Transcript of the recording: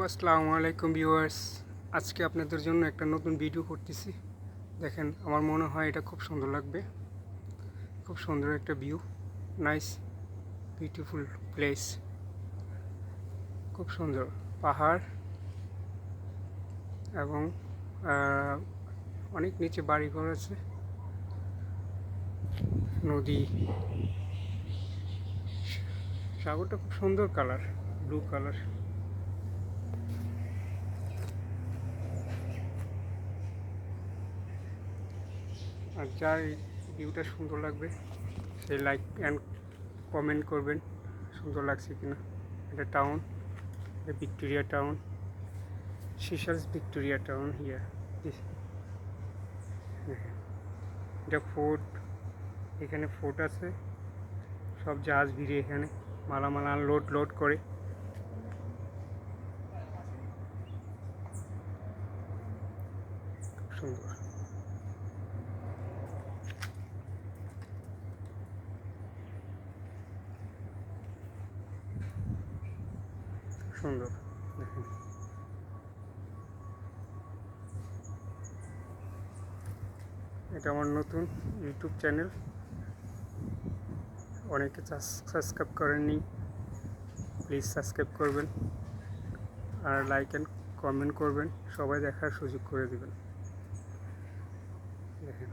আসসালামু আলাইকুম ভিউয়ার্স। আজকে আপনাদের জন্য একটা নতুন ভিডিও করতেছি। দেখেন, আমার মনে হয় এটা খুব সুন্দর লাগবে। খুব সুন্দর একটা ভিউ, নাইস বিউটিফুল প্লেস। খুব সুন্দর পাহাড় এবং অনেক নিচে বাড়িঘর আছে, নদী, সাগরটা খুব সুন্দর কালার, ব্লু কালার। আর যার এই ভিউটা সুন্দর লাগবে সেই লাইক অ্যান্ড কমেন্ট করবেন সুন্দর লাগছে কিনা। এটা টাউন, এটা Victoria town, Seychelles Victoria town here. এটা ফোর্ট, এখানে ফোর্ট আছে, সব জাহাজ ভিড়ে এখানে মালামাল লোড করে। খুব সুন্দর, সুন্দর। দেখেন, এটা আমার নতুন ইউটিউব চ্যানেল, অনেকে সাবস্ক্রাইব করেননি, প্লিজ সাবস্ক্রাইব করবেন আর লাইক অ্যান্ড কমেন্ট করবেন, সবাই দেখার সুযোগ করে দেবেন। দেখেন।